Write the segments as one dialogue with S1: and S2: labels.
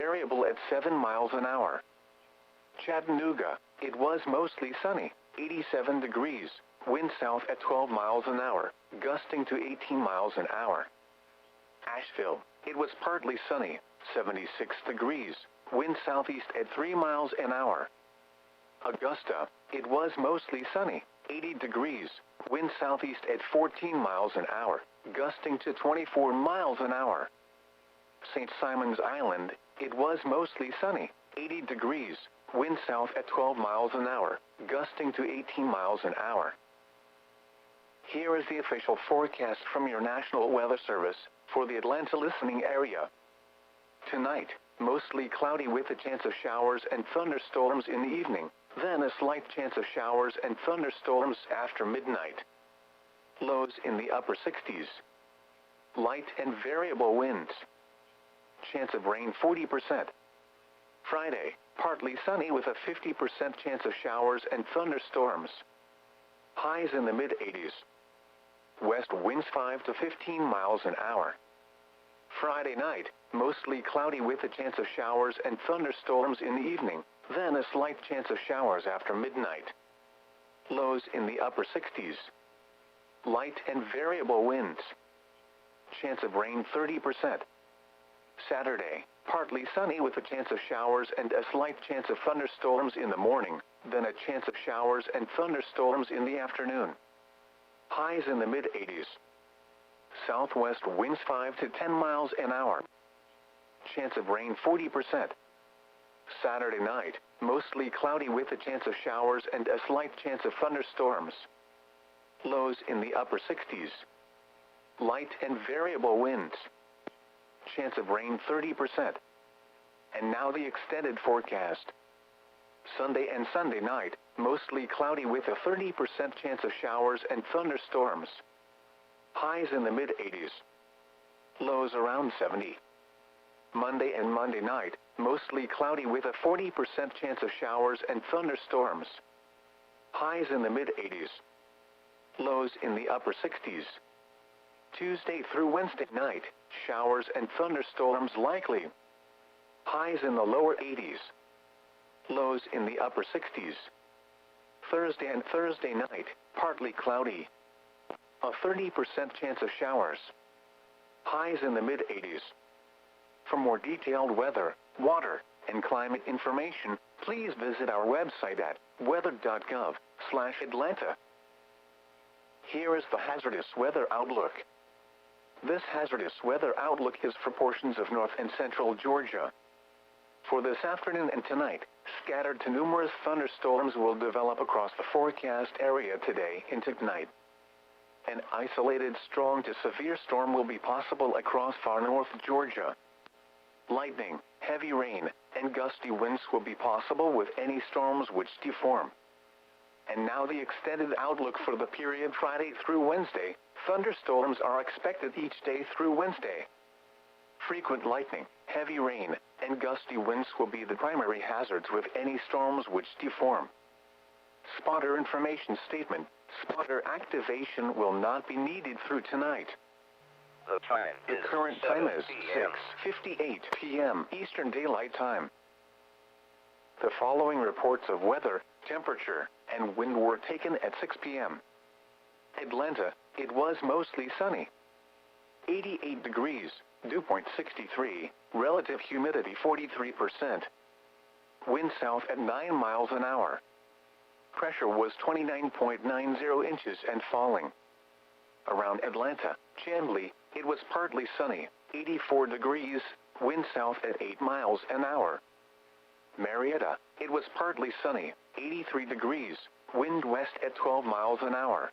S1: variable at 7 miles an hour. Chattanooga, it was mostly sunny, 87 degrees, wind south at 12 miles an hour, gusting to 18 miles an hour. Asheville, it was partly sunny, 76 degrees, wind southeast at 3 miles an hour. Augusta, it was mostly sunny, 80 degrees, wind southeast at 14 miles an hour, gusting to 24 miles an hour. St. Simon's Island, it was mostly sunny, 80 degrees, wind south at 12 miles an hour, gusting to 18 miles an hour. Here is the official forecast from your National Weather Service for the Atlanta listening area. Tonight, mostly cloudy with a chance of showers and thunderstorms in the evening, then a slight chance of showers and thunderstorms after midnight. Lows in the upper 60s. Light and variable winds. Chance of rain 40%. Friday, partly sunny with a 50% chance of showers and thunderstorms. Highs in the mid-80s. West winds 5 to 15 miles an hour. Friday night, mostly cloudy with a chance of showers and thunderstorms in the evening, then a slight chance of showers after midnight. Lows in the upper 60s. Light and variable winds. Chance of rain 30%. Saturday, partly sunny with a chance of showers and a slight chance of thunderstorms in the morning, then a chance of showers and thunderstorms in the afternoon. Highs in the mid-80s. Southwest winds 5 to 10 miles an hour. Chance of rain 40%. Saturday night, mostly cloudy with a chance of showers and a slight chance of thunderstorms. Lows in the upper 60s. Light and variable winds. Chance of rain 30%. And now the extended forecast. Sunday and Sunday night, mostly cloudy with a 30% chance of showers and thunderstorms. Highs in the mid-80s. Lows around 70. Monday and Monday night, mostly cloudy with a 40% chance of showers and thunderstorms. Highs in the mid-80s. Lows in the upper 60s. Tuesday through Wednesday night, showers and thunderstorms likely. Highs in the lower 80s. Lows in the upper 60s. Thursday and Thursday night, partly cloudy. A 30% chance of showers. Highs in the mid-80s. For more detailed weather, water, and climate information, please visit our website at weather.gov/Atlanta. Here is the hazardous weather outlook. This hazardous weather outlook is for portions of north and central Georgia. For this afternoon and tonight, scattered to numerous thunderstorms will develop across the forecast area today into tonight. An isolated strong to severe storm will be possible across far north Georgia. Lightning, heavy rain, and gusty winds will be possible with any storms which deform. And now the extended outlook for the period Friday through Wednesday. Thunderstorms are expected each day through Wednesday. Frequent lightning, heavy rain, and gusty winds will be the primary hazards with any storms which deform. Spotter information statement. Spotter activation will not be needed through tonight.
S2: The time
S1: The
S2: is
S1: current time is
S2: 7
S1: 6:58 p.m. Eastern Daylight Time. The following reports of weather, temperature, and wind were taken at 6 p.m. Atlanta, it was mostly sunny. 88 degrees, dew point 63, relative humidity 43%. Wind south at 9 miles an hour. Pressure was 29.90 inches and falling. Around Atlanta, Chamblee, it was partly sunny, 84 degrees, wind south at 8 miles an hour. Marietta, it was partly sunny, 83 degrees, wind west at 12 miles an hour.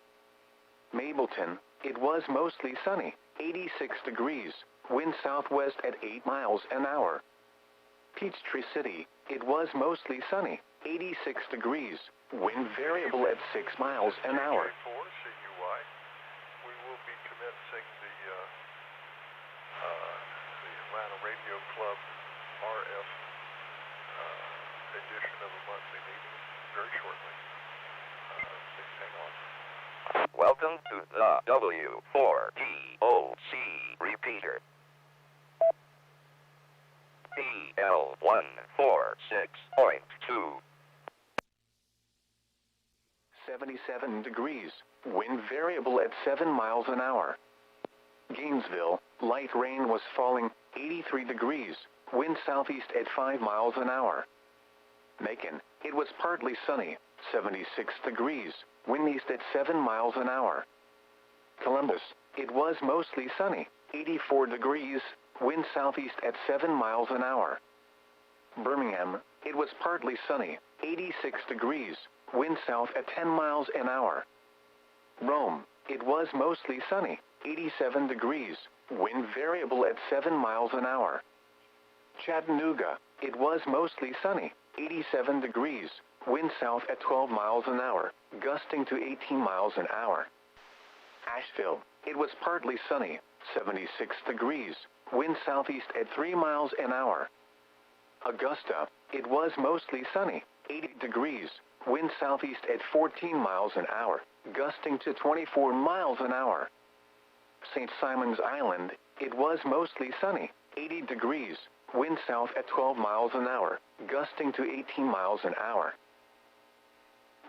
S1: Mableton, it was mostly sunny, 86 degrees, wind southwest at 8 miles an hour. Peachtree City, it was mostly sunny, 86 degrees, wind variable at 6 miles an hour.
S3: CUY. We will be commencing the Atlanta Radio Club RF edition of a monthly meeting very shortly. Please hang on.
S2: Welcome to the W4DOC repeater. PL for 6.2.
S1: 77 degrees. Wind variable at 7 miles an hour. Gainesville, light rain was falling, 83 degrees. Wind southeast at 5 miles an hour. Macon, it was partly sunny, 76 degrees. Wind east at 7 miles an hour. Columbus, it was mostly sunny, 84 degrees. Wind southeast at 7 miles an hour. Birmingham, it was partly sunny, 86 degrees. Wind south at 10 miles an hour. Rome, it was mostly sunny, 87 degrees. Wind variable at 7 miles an hour. Chattanooga, it was mostly sunny, 87 degrees. Wind south at 12 miles an hour, gusting to 18 miles an hour. Asheville, it was partly sunny, 76 degrees. Wind southeast at 3 miles an hour. Augusta, it was mostly sunny, 80 degrees. Wind southeast at 14 miles an hour, gusting to 24 miles an hour. St. Simon's Island, it was mostly sunny, 80 degrees. Wind south at 12 miles an hour, gusting to 18 miles an hour.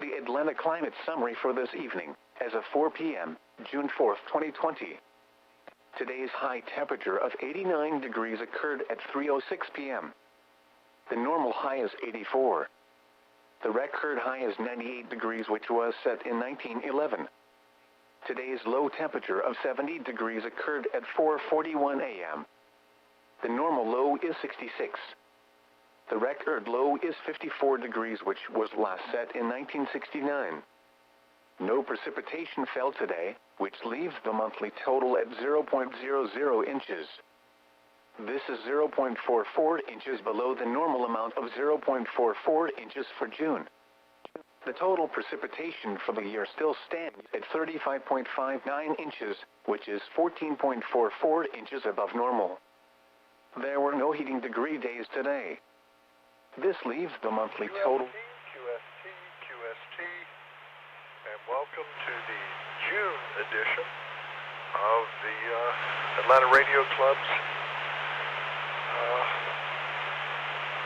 S1: The Atlanta climate summary for this evening, as of 4 p.m., June 4th, 2020. Today's high temperature of 89 degrees occurred at 3:06 p.m. The normal high is 84. The record high is 98 degrees, which was set in 1911. Today's low temperature of 70 degrees occurred at 4:41 a.m. The normal low is 66. The record low is 54 degrees, which was last set in 1969. No precipitation fell today, which leaves the monthly total at 0.00 inches. This is 0.44 inches below the normal amount of 0.44 inches for June. The total precipitation for the year still stands at 35.59 inches, which is 14.44 inches above normal. There were no heating degree days today. This leaves the monthly total.
S3: QST, and welcome to the June edition of the Atlanta Radio Club's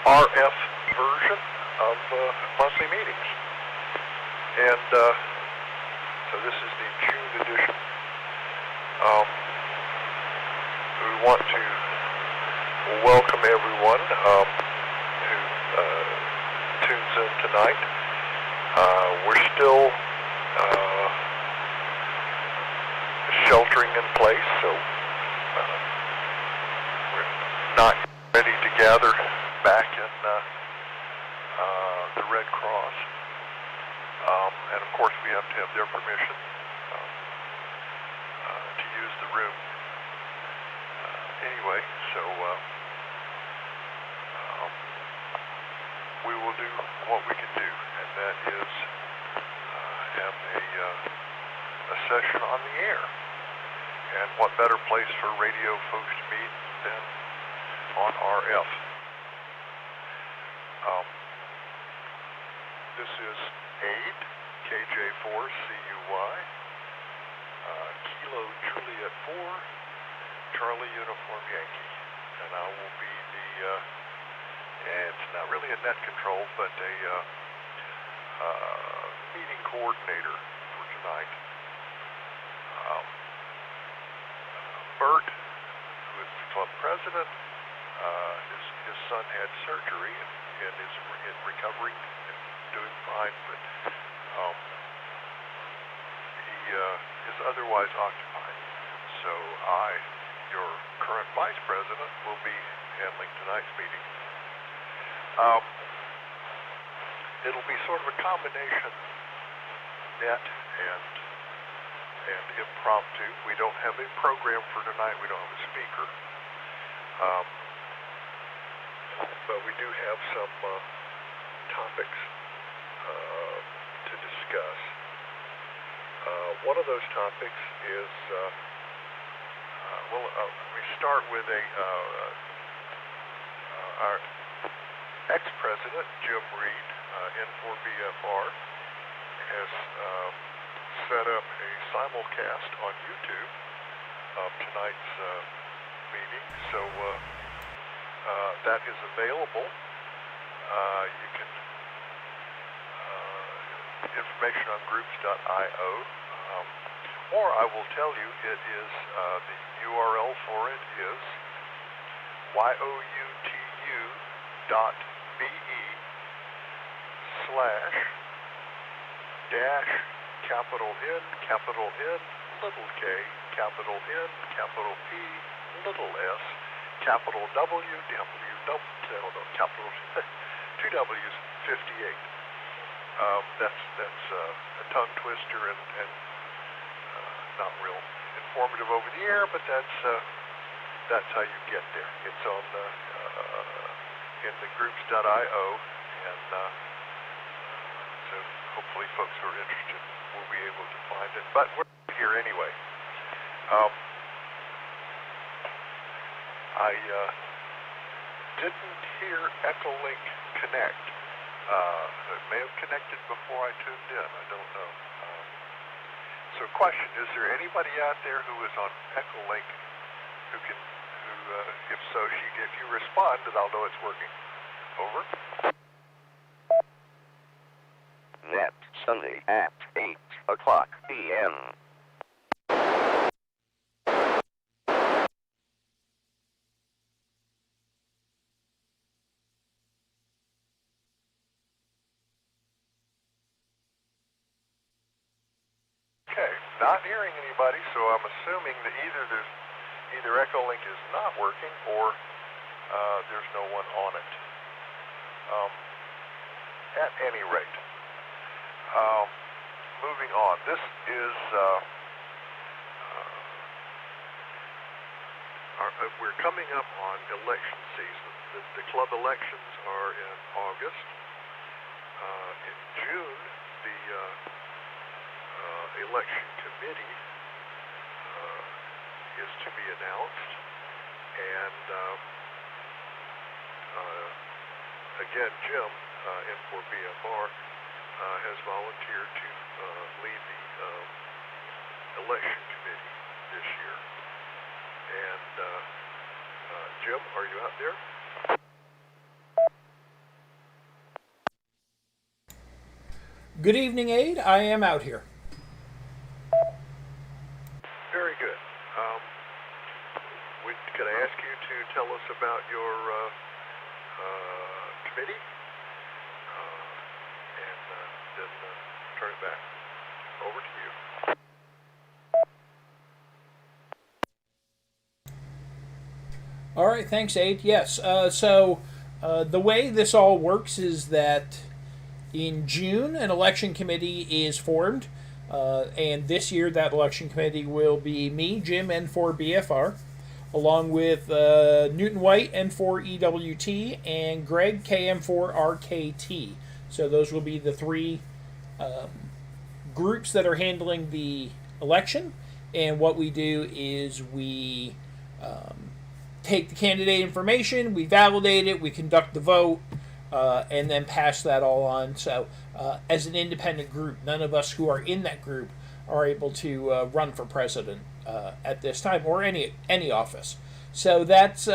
S3: RF version of monthly meetings. And so this is the June edition. We want to welcome everyone who tunes in tonight. We're still sheltering in place, so we're not ready to gather back in the Red Cross. And of course we have to have their permission to use the room. Anyway, so we will do what we can do, and that is have a session on the air. And what better place for radio folks to meet than on RF? This is AID, KJ4CUY, Kilo Juliet 4, Charlie Uniform Yankee, and I will be the, it's not really a net control, but a meeting coordinator for tonight. Bert, who is the club president, his son had surgery and is recovering and doing fine, but he is otherwise occupied. So I, your current vice president, will be handling tonight's meeting. It'll be sort of a combination net and impromptu. We don't have a program for tonight. We don't have a speaker. But we do have some topics to discuss. One of those topics is, we start with our ex-president, Jim Reed, N4BFR, has set up a simulcast on YouTube of tonight's meeting. So that is available You can information on groups.io, or I will tell you it is the URL for it is youtu.be/-N, little k, capital N, capital P, little s, capital W, capital two W's, 58. That's a tongue twister and not real informative over the air, but that's how you get there. It's on in the groups.io, and so hopefully folks who are interested will be able to find it. But we're here anyway. I didn't hear Echolink connect. It may have connected before I tuned in. I don't know. So, question: is there anybody out there who is on Echolink if so, if you respond, then I'll know it's working. Over.
S2: Net Sunday at 8:00 p.m.
S3: Okay, not hearing anybody, so I'm assuming that either Echolink is not working or there's no one on it. At any rate, moving on. This is we're coming up on election season. The club elections are in August. In June, the election committee is to be announced, and again, Jim, N4BFR, has volunteered to lead the election committee this year. And Jim, are you out there?
S4: Good evening, Aid. I am out here.
S3: Very good. Could I ask you to tell us about your committee, and then turn it back over to you.
S4: All right, thanks, Aid. Yes, so the way this all works is that in June, an election committee is formed, and this year that election committee will be me, Jim, N4BFR, along with Newton White, N4EWT, and Greg, KM4RKT. So those will be the three groups that are handling the election. And what we do is we take the candidate information, we validate it, we conduct the vote, and then pass that all on. So as an independent group, none of us who are in that group are able to run for president at this time, or any office. So that's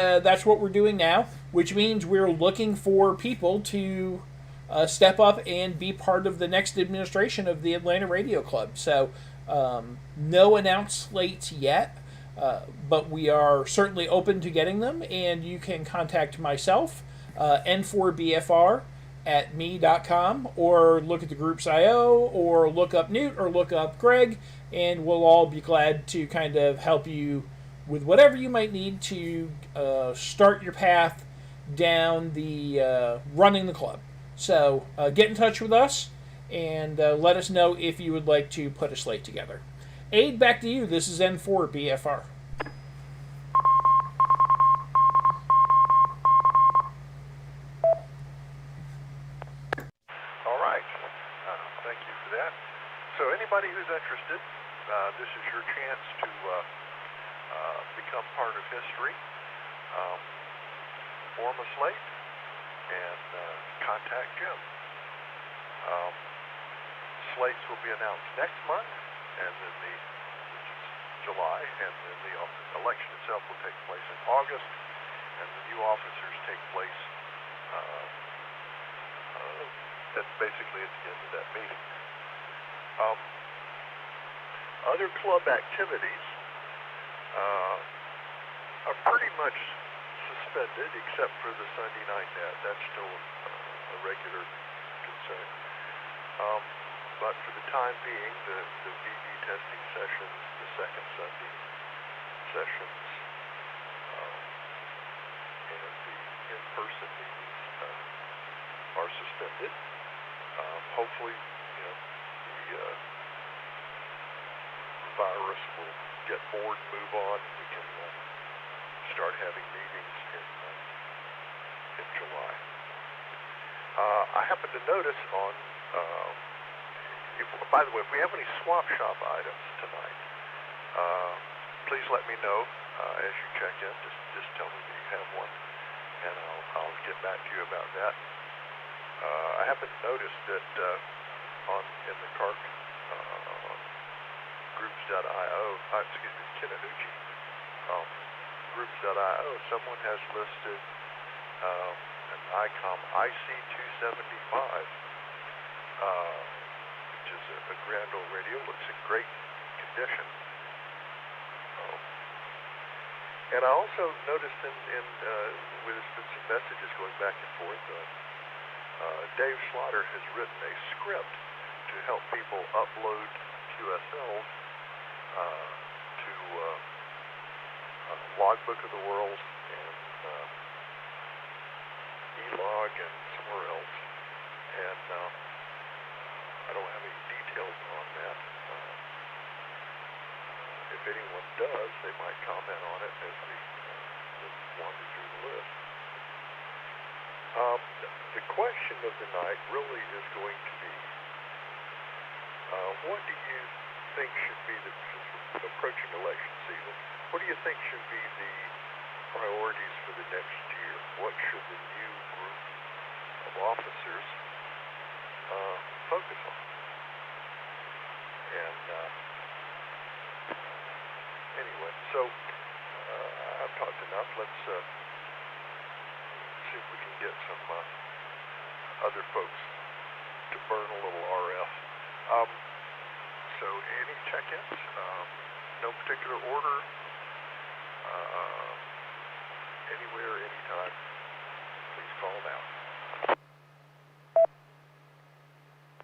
S4: what we're doing now, which means we're looking for people to step up and be part of the next administration of the Atlanta Radio Club. So no announced slates yet, but we are certainly open to getting them, and you can contact myself, N4BFR, at me.com, or look at the groups.io, or look up Newt, or look up Greg, and we'll all be glad to kind of help you with whatever you might need to start your path down the running the club. So get in touch with us and let us know if you would like to put a slate together. Aid, back to you. This is N4BFR.
S3: All right. Thank you for that. So anybody who's interested, this is your chance to become part of history. Form a slate and contact Jim. Slates will be announced next month, and then which is July, and then the election itself will take place in August, and the new officers take place that's basically at the end of that meeting. Other club activities are pretty much suspended except for the Sunday night net. That's still a regular concern. But for the time being, the VV testing sessions, the second Sunday sessions, and the in-person meetings are suspended. Hopefully, the virus will get bored and move on, and we can start having meetings in July. I happen to notice on, by the way, if we have any swap shop items tonight, please let me know as you check in. Just tell me that you have one, and I'll get back to you about that. I happen to notice that in the CARC groups.io, Kinnahoochee groups.io, someone has listed an ICOM IC275, which is a grand old radio. Looks in great condition. And I also noticed where there's been some messages going back and forth. Dave Slaughter has written a script to help people upload QSLs to Logbook of the World and E-Log and somewhere else. And I don't have any details on that. If anyone does, they might comment on it as we wander through the list. The question of the night really is going to be, what do you think should be since we're approaching election season, what do you think should be the priorities for the next year? What should the new group of officers focus on? And anyway, so I've talked enough. Let's see if we can get some other folks to burn a little RF. So any check-ins? No particular order. Anywhere, anytime. Please call now.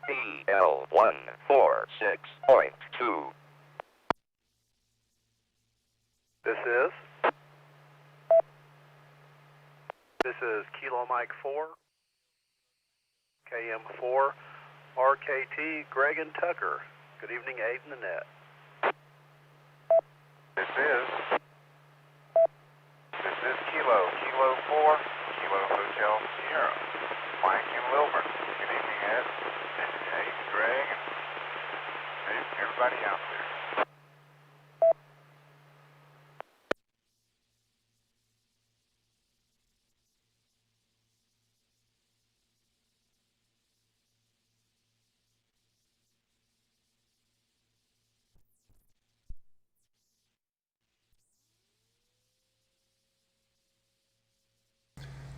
S2: PL146.2.
S5: This is Kilo Mike 4, KM4, RKT, Greg and Tucker. Good evening, Aid and Annette.
S3: This is Kilo 4, Kilo Hotel Sierra, Mike and Wilbur. Good evening, Ed. Hey, Greg, and everybody out there.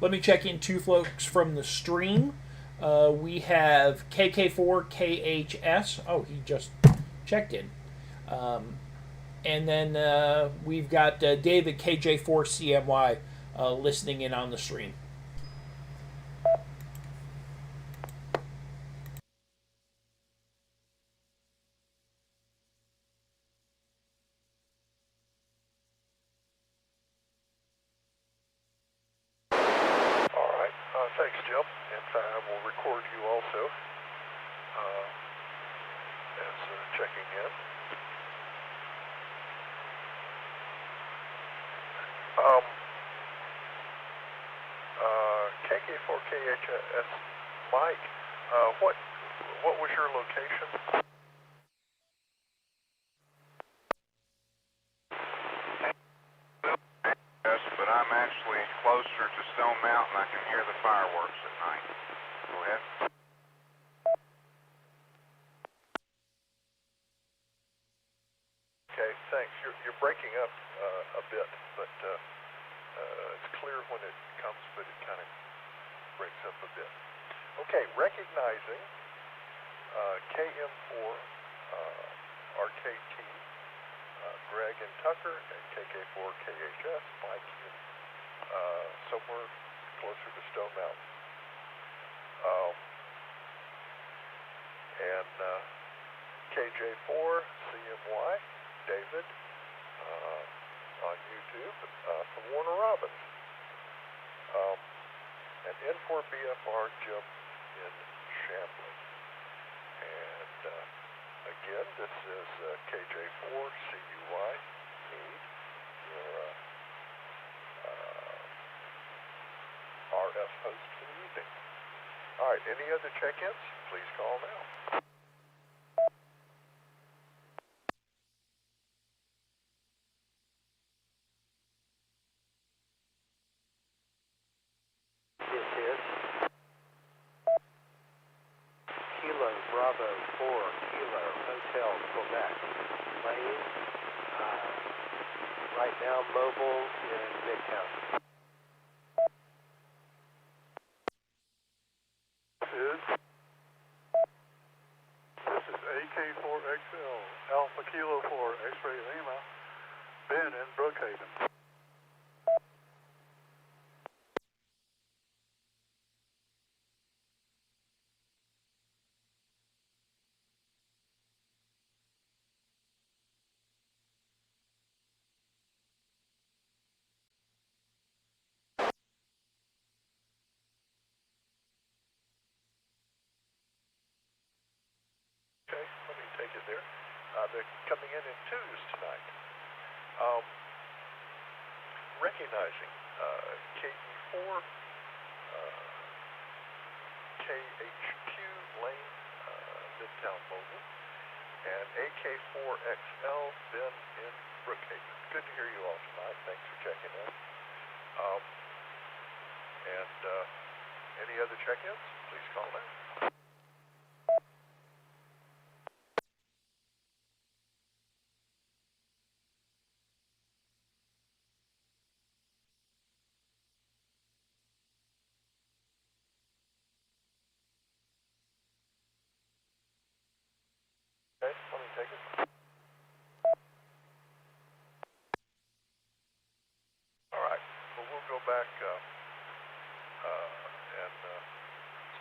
S4: Let me check in two folks from the stream. We have KK4KHS. Oh, he just checked in. And then we've got David KJ4CMY listening in on the stream.
S3: Thanks, Jim. And I will record you also as checking in. KK4KHS, Mike, what was your location? Yes, but I'm actually closer to Stone Mountain. I can hear the fireworks at night. Go ahead. Okay, thanks. You're breaking up a bit, but it's clear when it comes, but it kind of breaks up a bit. Okay, recognizing KM4 RKT, Greg and Tucker, and KK4 KHS, Mike in somewhere closer to Stone Mountain. And KJ4 CMY, David on YouTube from Warner Robins. And N4BFR Jim in Champlin. And again, this is KJ4 CUY, Meade, your RF host for the evening. All right, any other check-ins? Please call now.
S5: This is Kilo Bravo 4 Kilo Hotel Quebec. Lane, right now mobile in Midtown.
S3: This is AK4XL, Alpha Kilo 4, X-Ray Lima, Ben in Brookhaven. Okay, let me take it there. They're coming in twos tonight. Recognizing KE4, KHQ Lane, Midtown Mobile, and AK4XL Ben in Brookhaven. Good to hear you all tonight. Thanks for checking in. And any other check-ins? Please call now. Okay, let me take it. All right, well, we'll go back and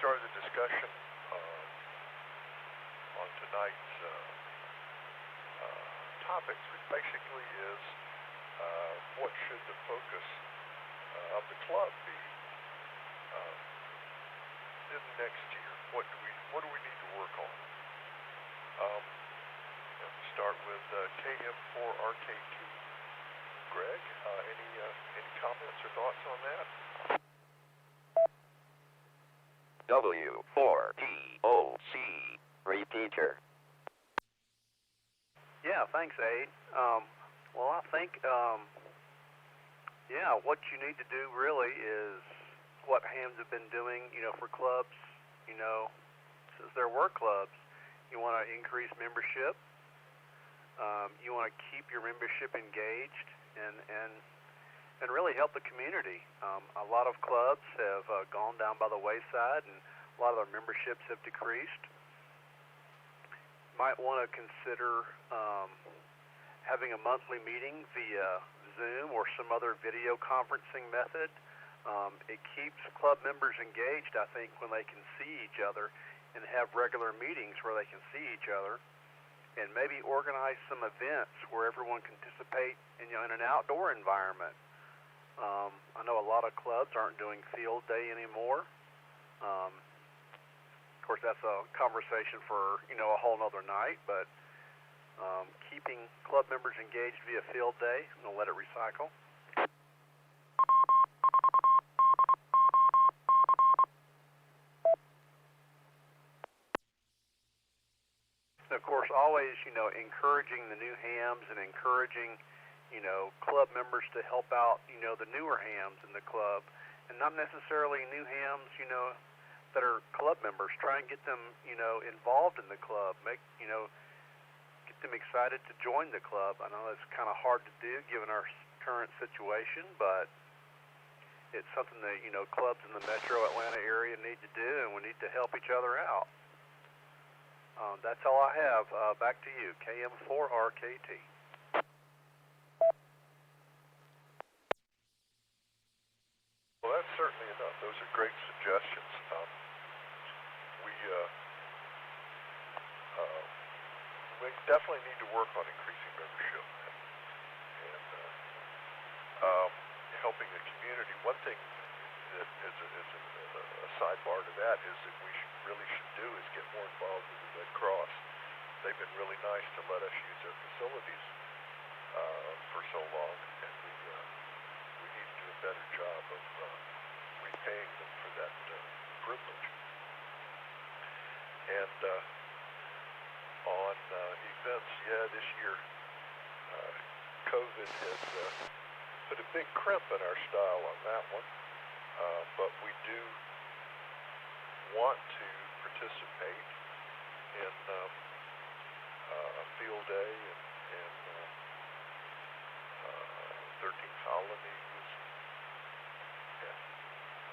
S3: start the discussion on tonight's topics, which basically is what should the focus of the club be in the next year? What do we need to work on? Let's start with KM4RKT. Greg, any comments or thoughts on that?
S2: W4TOC repeater.
S5: Yeah, thanks, Aid. Well, I think, what you need to do really is what hams have been doing, for clubs, since there were clubs. You want to increase membership. You want to keep your membership engaged and really help the community. A lot of clubs have gone down by the wayside, and a lot of their memberships have decreased. Might want to consider having a monthly meeting via Zoom or some other video conferencing method. It keeps club members engaged, I think, when they can see each other and have regular meetings where they can see each other, and maybe organize some events where everyone can participate in an outdoor environment. I know a lot of clubs aren't doing field day anymore. Of course, that's a conversation for a whole nother night, but keeping club members engaged via field day and let it recycle. Of course, always, encouraging the new hams and encouraging, club members to help out, the newer hams in the club, and not necessarily new hams, that are club members. Try and get them, involved in the club. Get them excited to join the club. I know that's kind of hard to do given our current situation, but it's something that, clubs in the metro Atlanta area need to do, and we need to help each other out. That's all I have. Back to you, KM4RKT.
S3: Well, that's certainly enough. Those are great suggestions. We definitely need to work on increasing membership and helping the community. One thing that is a sidebar to that is that we really should do is get more involved with the Red Cross. They've been really nice to let us use their facilities for so long, and we need to do a better job of repaying them for that privilege. And on events, this year COVID has put a big crimp in our style on that one, but we do want to participate in a field day and 13th colonies and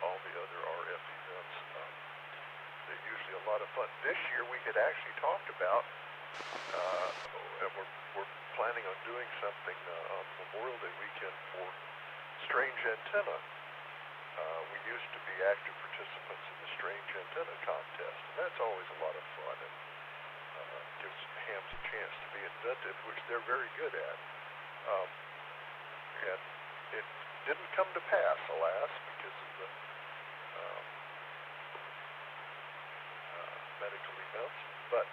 S3: all the other RF events. They're usually a lot of fun. This year we had actually talked about, and we're planning on doing something on Memorial Day weekend for Strange Antenna. We used to be active participants in the Strange Antenna contest, and that's always a lot of fun and gives hams a chance to be inventive, which they're very good at. And it didn't come to pass, alas, because of the medical events, but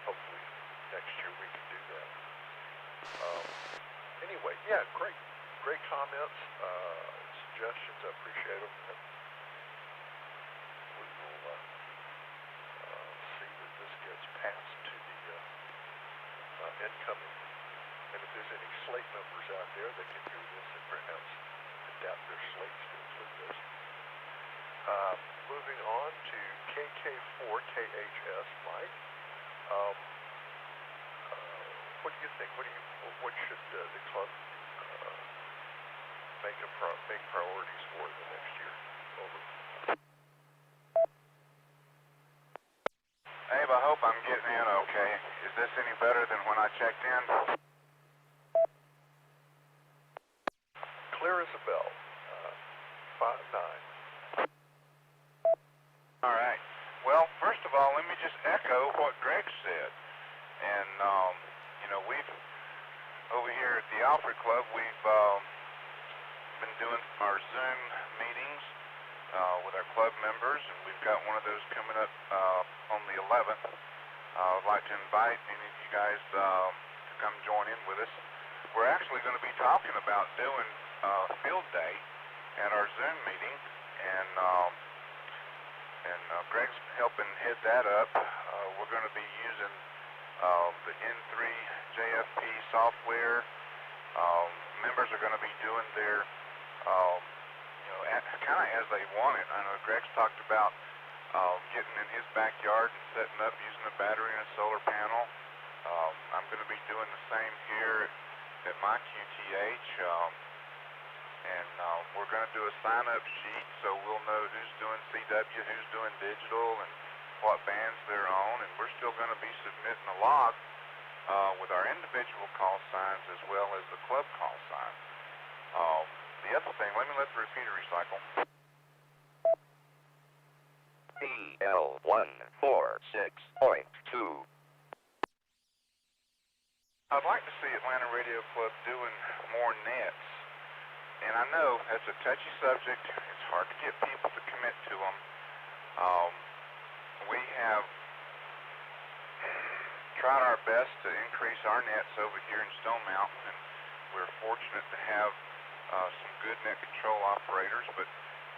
S3: hopefully next year we can do that. Anyway, great comments, suggestions. I appreciate them. And we will see that this gets passed to the incoming. And if there's any slate members out there that can hear this and perhaps adapt their slates to include this. Moving on to KK4KHS, Mike. What do you think? What should the club make priorities for the next year? Over.
S6: Abe, I hope I'm getting in okay. Is this any better than when I checked in?
S3: Clear as a bell. 5-9.
S6: All right. Well, first of all, let me just echo what Greg said. And, we've, over here at the Alfred Club, we've been doing our Zoom meetings with our club members, and we've got one of those coming up on the 11th. I would like to invite any of you guys to come join in with us. We're actually going to be talking about doing field day at our Zoom meeting, and Greg's helping head that up. We're going to be using the N3 JFP software. Members are going to be doing their, kind of as they want it. I know Greg's talked about getting in his backyard and setting up using a battery and a solar panel. I'm going to be doing the same here at my QTH. And we're going to do a sign-up sheet so we'll know who's doing CW, who's doing digital, and what bands they're on. And we're still going to be submitting a log with our individual call signs as well as the club call sign. The other thing, let me let the repeater recycle.
S2: PL146.2.
S6: I'd like to see Atlanta Radio Club doing more nets. And I know that's a touchy subject. It's hard to get people to commit to them. We have tried our best to increase our nets over here in Stone Mountain, and we're fortunate to have some good net control operators. But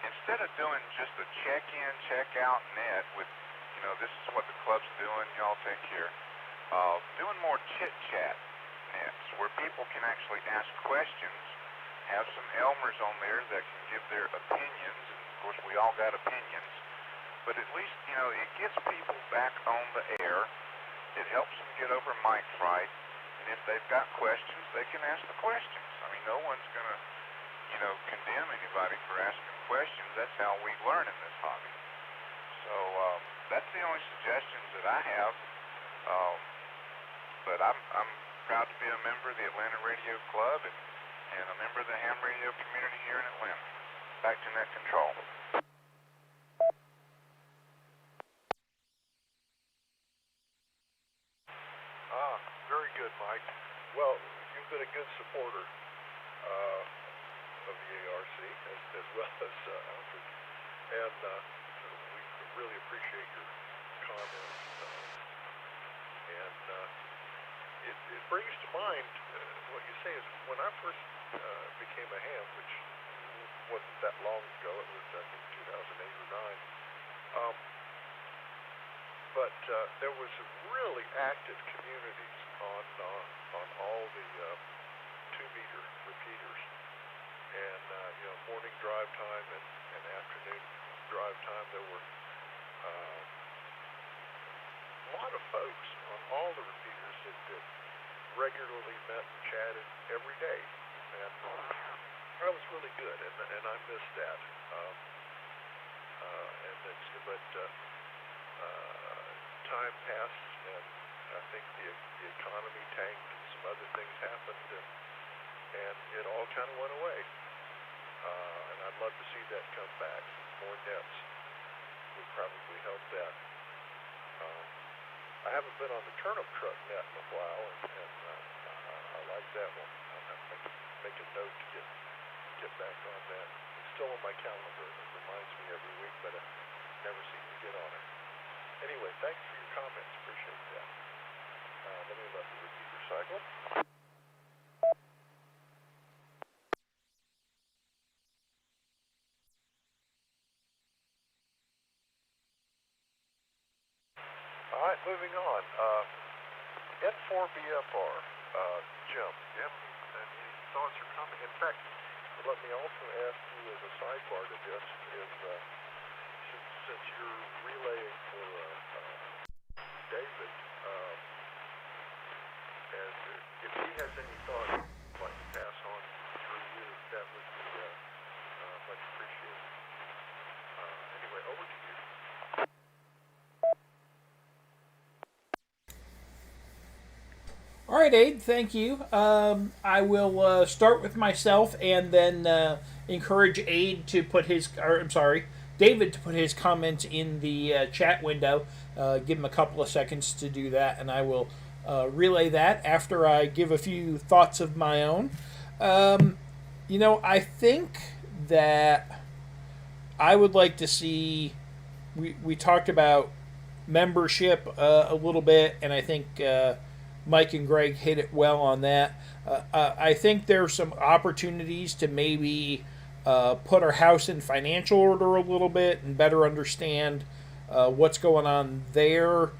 S6: instead of doing just a check-in, check-out net with, this is what the club's doing, y'all take care, doing more chit-chat nets where people can actually ask questions, have some Elmers on there that can give their opinions, and of course we all got opinions, but at least, it gets people back on the air. It helps them get over mic fright, and if they've got questions, they can ask the questions. I mean, no one's going to condemn anybody for asking questions. That's how we learn in this hobby. So that's the only suggestions that I have. But I'm proud to be a member of the Atlanta Radio Club and a member of the ham radio community here in Atlanta. Back to net control.
S3: Very good, Mike. Well, you've been a good supporter of the ARC as well as Alfred, and we really appreciate your comments. It brings to mind what you say is when I first became a ham, which wasn't that long ago. It was I think 2008 or 9. But there was some really active communities on all the 2-meter repeaters, and morning drive time and afternoon drive time. There were a lot of folks on all the repeaters that regularly met and chatted every day, and that was really good, and I missed that. Time passed, and I think the economy tanked, and some other things happened, and it all kind of went away. And I'd love to see that come back. More nets would probably help that. I haven't been on the turnip truck net in a while, and I like that one. I'm going to make a note to get back on that. It's still on my calendar. It reminds me every week, but I never seem to get on it. Anyway, thanks for your comments. Appreciate that. Let me let the repeater cycle. All right, moving on. N4BFR, Jim. Any thoughts or comments? In fact, let me also ask you as a sidebar to this is, since you're relaying for David, and if he has any thoughts he'd like to pass on through you, that would be much appreciated. Anyway, over to you.
S4: All right, Abe, thank you. I will start with myself and then encourage David to put his comments in the chat window. Give him a couple of seconds to do that, and I will relay that after I give a few thoughts of my own. I think that I would like to see. We talked about membership a little bit, and I think Mike and Greg hit it well on that. I think there's some opportunities to maybe put our house in financial order a little bit and better understand what's going on there.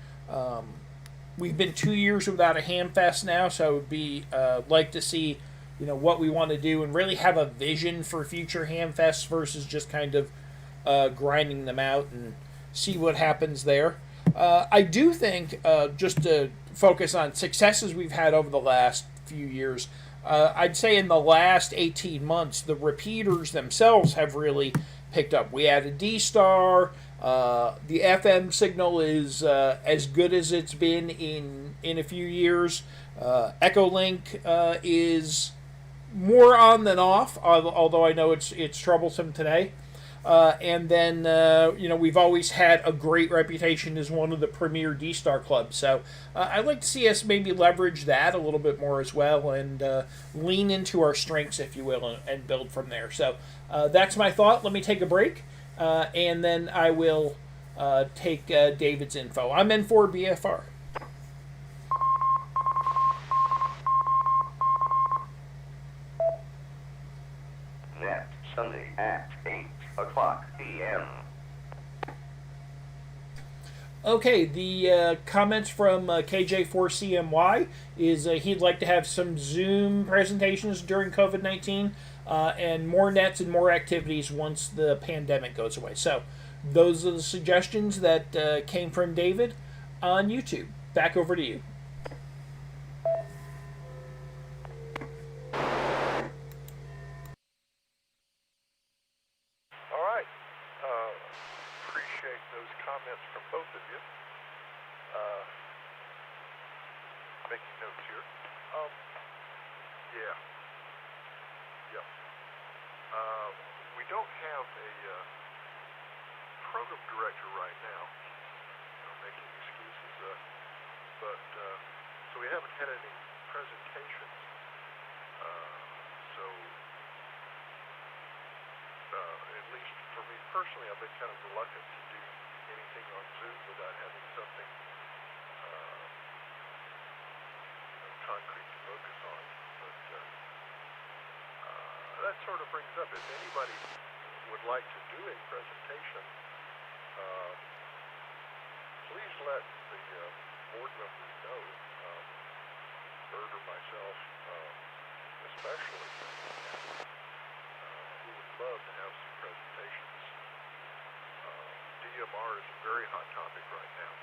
S4: We've been 2 years without a Hamfest now, so I would be like to see what we want to do and really have a vision for future Hamfests versus just kind of grinding them out and see what happens there. I do think, just to focus on successes we've had over the last few years, I'd say in the last 18 months, the repeaters themselves have really picked up. We added D-Star. The FM signal is as good as it's been in a few years. Echolink is more on than off, although I know it's troublesome today. And then, we've always had a great reputation as one of the premier D-Star clubs. So I'd like to see us maybe leverage that a little bit more as well and lean into our strengths, if you will, and build from there. So that's my thought. Let me take a break, and then I will take David's info. I'm N4BFR.
S2: Net Sunday at 8 o'clock p.m.
S4: Okay, the comments from KJ4CMY is he'd like to have some Zoom presentations during COVID-19 and more nets and more activities once the pandemic goes away. So those are the suggestions that came from David on YouTube. Back over to you.
S3: comments from both of you. Making notes here. Yeah. Yep. We don't have a program director right now. I'm making excuses. But so we haven't had any presentations. So at least for me personally, I've been kind of reluctant to do anything on Zoom without having something concrete to focus on. But that sort of brings up, if anybody would like to do a presentation, please let the board members know, Bert or myself especially. We would love to have some presentations. DMR is a very hot topic right now.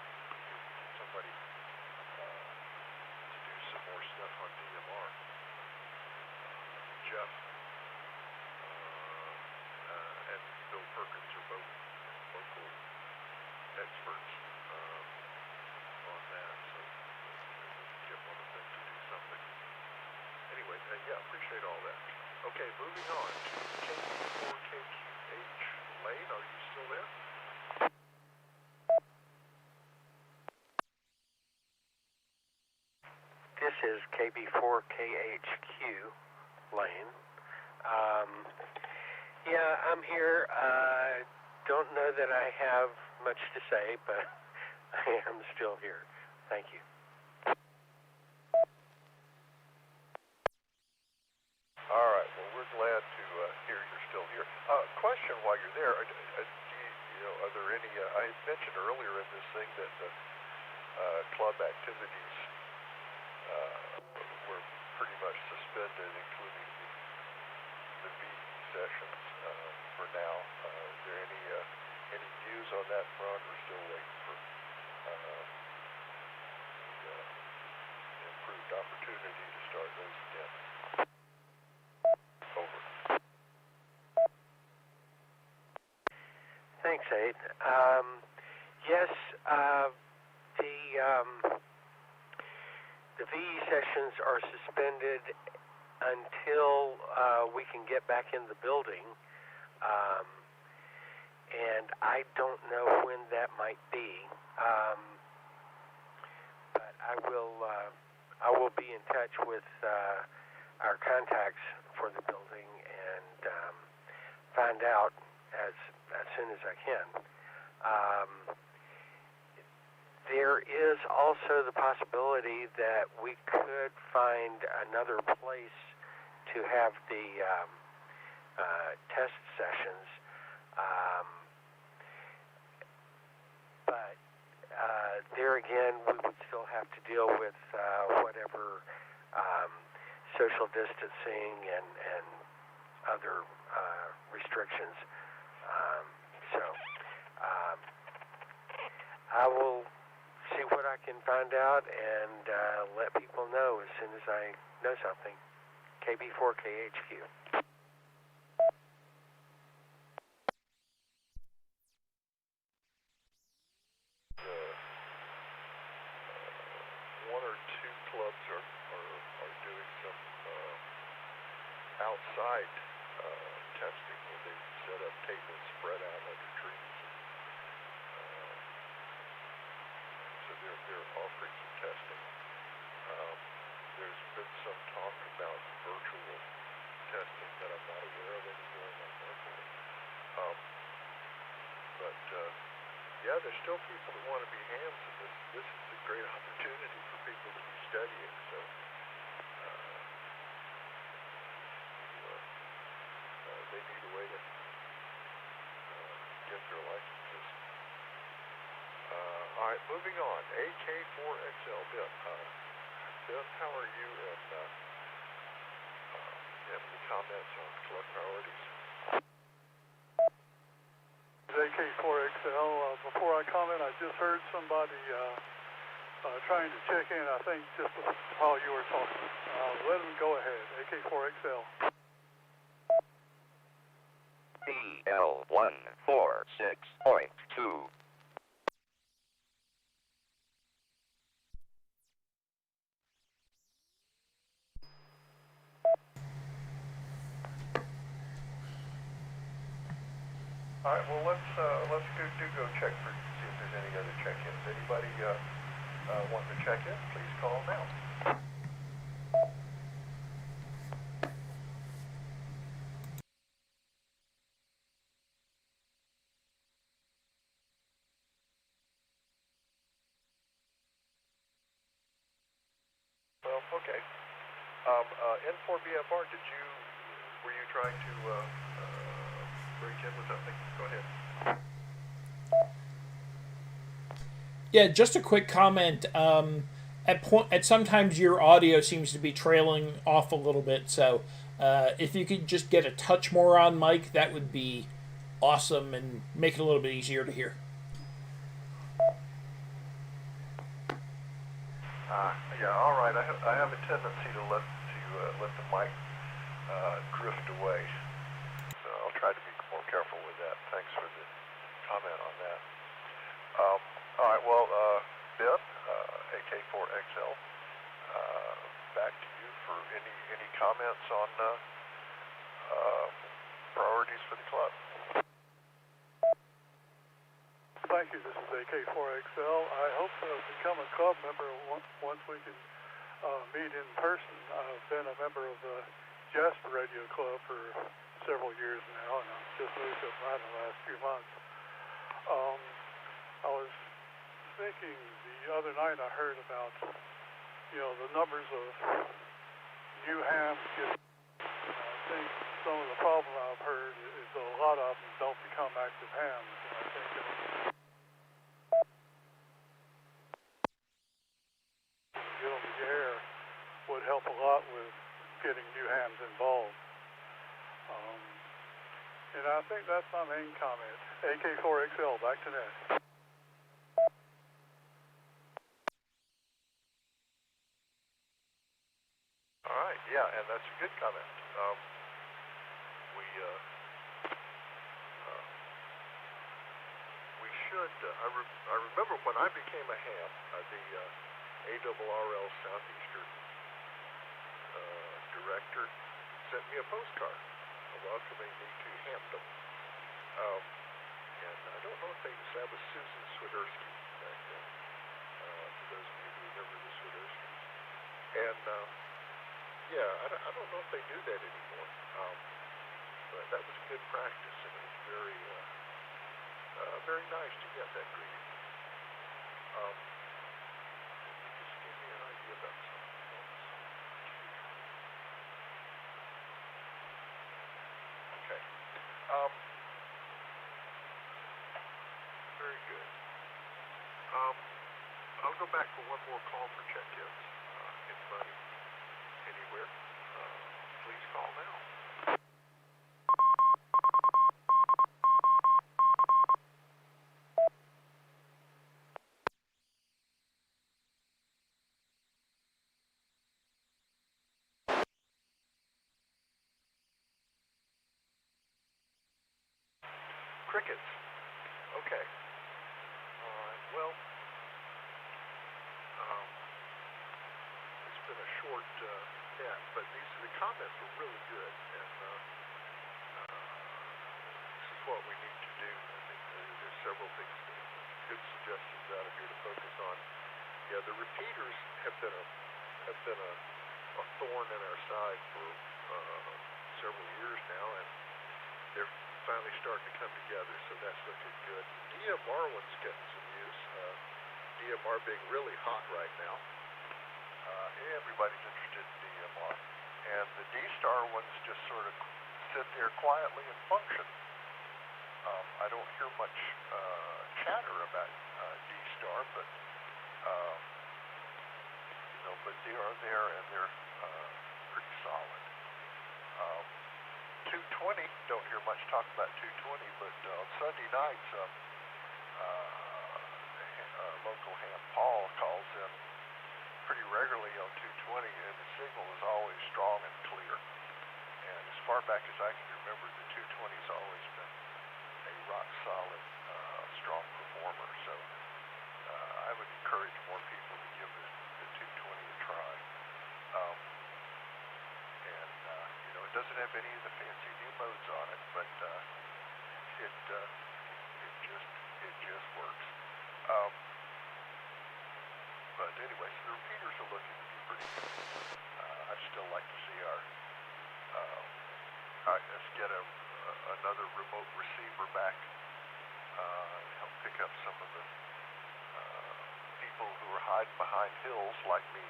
S3: Somebody to do some more stuff on DMR. Jeff and Bill Perkins are both local experts on that, so we can get one of them to do something. Anyway, yeah, appreciate all that. Okay, moving on to KP4KQH. Lane, are you still there?
S5: This is KB4KHQ, Lane. Yeah, I'm here. Don't know that I have much to say, but I am still here. Thank you.
S3: All right, well, we're glad to hear you're still here. Question while you're there, are there any, I mentioned earlier in this thing that club activities were pretty much suspended, including the meeting sessions for now. Is there any views on that front, or still waiting for the improved opportunity to start those again? Over.
S5: Thanks, Aid. Yes, the VE sessions are suspended until we can get back in the building, and I don't know when that might be. But I will be in touch with our contacts for the building and find out as soon as I can. There is also the possibility that we could find another place to have the test sessions, but there again, we would still have to deal with whatever social distancing and other restrictions. I will see what I can find out and let people know as soon as I know something. KB4KHQ.
S3: One or two clubs are doing some outside testing where they set up tables spread out under trees. So they're offering some testing. There's been some talk about virtual testing that I'm not aware of any going on locally. But yeah, there's still people that want to be hams, and this is a great opportunity for people to be studying. So they need a way to get their licenses. All right, moving on. AK4XL, Bill. Bill, how are you? And have any comments on club priorities?
S7: AK4XL. Before I comment, I just heard somebody trying to check in, I think, just while you were talking. Let them go ahead. AK4XL.
S2: BL146.2.
S3: All right. Well, let's go check for see if there's any other check-ins. Anybody wanting to check in? Please call now. Well, okay. N4BFR, were you trying to break in with something? Go ahead.
S4: Yeah, just a quick comment. At sometimes your audio seems to be trailing off a little bit, so if you could just get a touch more on mic, that would be awesome and make it a little bit easier to hear.
S3: Yeah, all right. I have a tendency to let the mic drift away, so I'll try to be more careful with that. Thanks for the comment on that. All right. Well, Ben, AK4XL, back to you for any comments on priorities for the club.
S7: Thank you. This is AK4XL. I hope to become a club member once we can meet in person. I've been a member of the Jasper Radio Club for several years now, and I've just moved up right in the last few months. I was thinking the other night I heard about, the numbers of new hams getting. I think some of the problem I've heard is that a lot of them don't become active hams, and I think get on the air would help a lot with getting new hams involved. And I think that's my main comment. AK4XL, back to net.
S3: All right, yeah, and that's a good comment. We should. I remember when I became a ham, the ARRL Southeastern director sent me a postcard welcoming me to Hampton. And I don't know if that was Susan Swiderski back then. For those of you who remember the Swiderskis. And yeah, I don't know if they do that anymore. But that was good practice, and it was very nice to get that greeting. Just give me an idea about something else. Okay. Very good. I'll go back for one more call for check-ins. Anybody? Anywhere, please call now. Crickets. Okay. All right. Well, it's been a short net, but the comments were really good, and this is what we need to do. I think there's several things, good suggestions out of here to focus on. Yeah, the repeaters have been a thorn in our side for several years now, and they're finally starting to come together, so that's looking good. The DMR one's getting some use. DMR being really hot right now. Everybody's interested in DMR. And the D-Star ones just sort of sit there quietly and function. I don't hear much chatter about D-Star, but but they are there, and they're pretty solid. 220, don't hear much talk about 220, but on Sunday nights, local ham Paul calls in pretty regularly on 220, and the signal is always strong and clear. And as far back as I can remember, the 220's always been a rock-solid, strong performer. So I would encourage more people to give the 220 a try. And it doesn't have any of the fancy new modes on it, but it I'd still like to see us get another remote receiver back, help pick up some of the people who are hiding behind hills like me.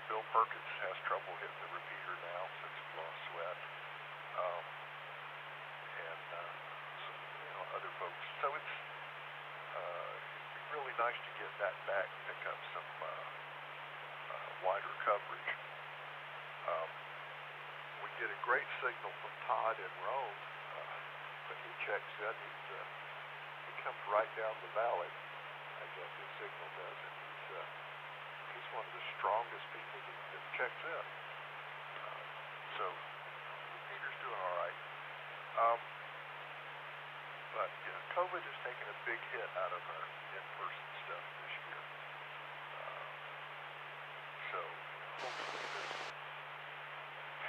S3: Bill Perkins has trouble hitting the repeater now since he lost Sweat. Other folks. So it'd be really nice to get that back, pick up some wider coverage. We get a great signal from Todd in Rome. When he checks in, he comes right down the valley. I guess his signal does, and he's one of the strongest people that checks in. So Peter's doing all right. But COVID has taken a big hit out of our in-person stuff this year. So hopefully this will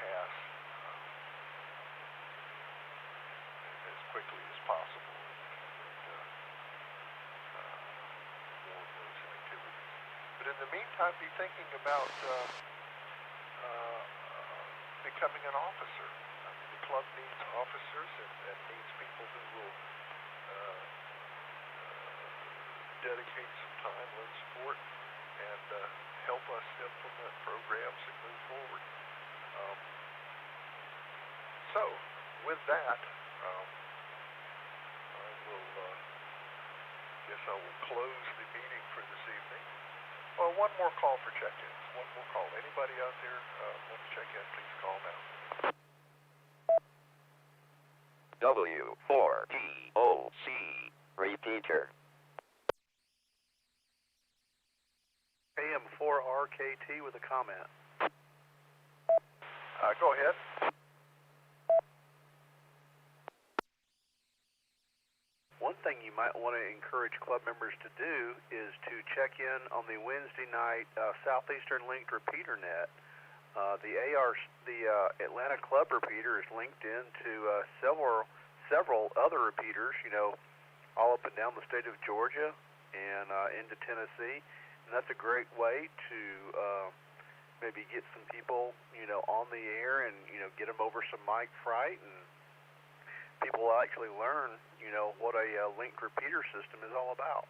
S3: pass as quickly as possible and more of those activities. But in the meantime, be thinking about becoming an officer. I mean, the club needs officers and needs people who will dedicate some time, lend support, and help us implement programs and move forward. So, with that, I will close the meeting for this evening. Well, one more call for check-ins. One more call. Anybody out there want to check in, please call now.
S2: W4TOC repeater.
S5: AM4RKT with a comment.
S3: Go ahead.
S5: One thing you might want to encourage club members to do is to check in on the Wednesday night Southeastern linked repeater net. The Atlanta Club repeater is linked into several other repeaters, all up and down the state of Georgia and into Tennessee. And that's a great way to maybe get some people, on the air and, get them over some mic fright, and people will actually learn, what a linked repeater system is all about.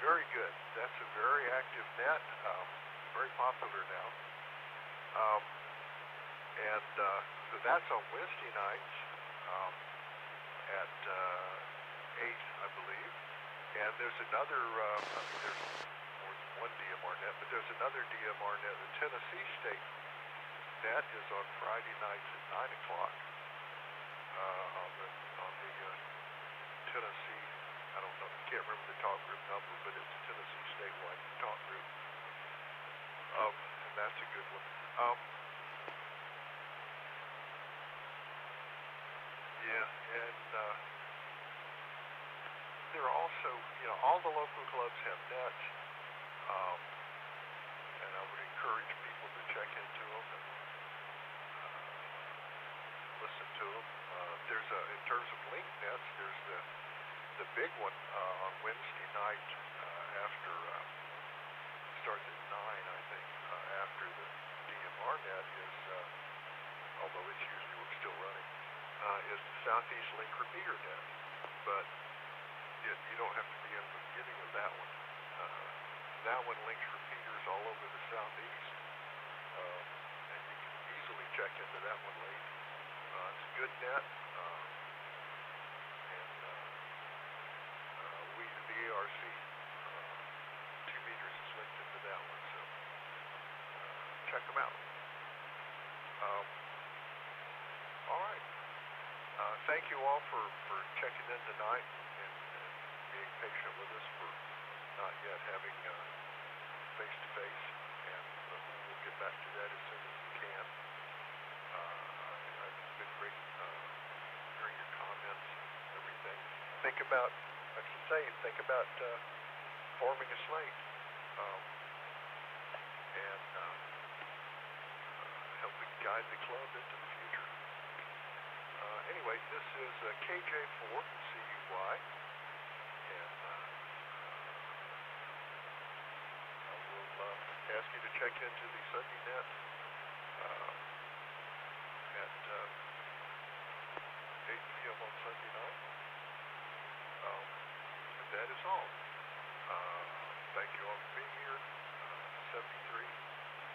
S3: Very good. That's a very active net, very popular now. So that's on Wednesday nights at 8, I believe. And there's another, there's more than one DMR net, but there's another DMR net. The Tennessee State net is on Friday nights at 9 o'clock on the Tennessee, I don't know, can't remember the talk group number, but it's a Tennessee statewide talk group. And that's a good one. There are also, all the local clubs have nets, and I would encourage people to check into them and listen to them. There's in terms of link nets, there's the big one on Wednesday night after starts at 9, I think. After the DMR net is, although it's usually still running, is the Southeast Link repeater net, but you don't have to be in the beginning of that one. That one links repeaters all over the Southeast, and you can easily check into that one late. It's a good net, and the ARC 2 meters is linked into that one, so check them out. All right. Thank you all for checking in tonight and being patient with us for not yet having face-to-face, and we'll get back to that as soon as we can. It's been great hearing your comments and everything. Think about forming a slate and helping guide the club into the future. Anyway, this is KJ4 CUY, and I will ask you to check into the Sunday Net at 8 p.m. on Sunday night. And that is all. Thank you all for being here. 73,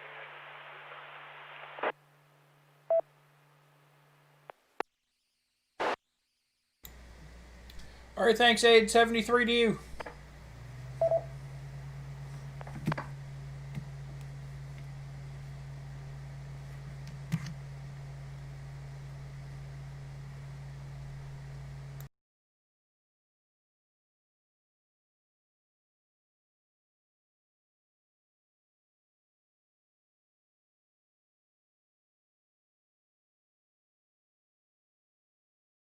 S3: and good night.
S4: All right, thanks, Aid. 73 to you.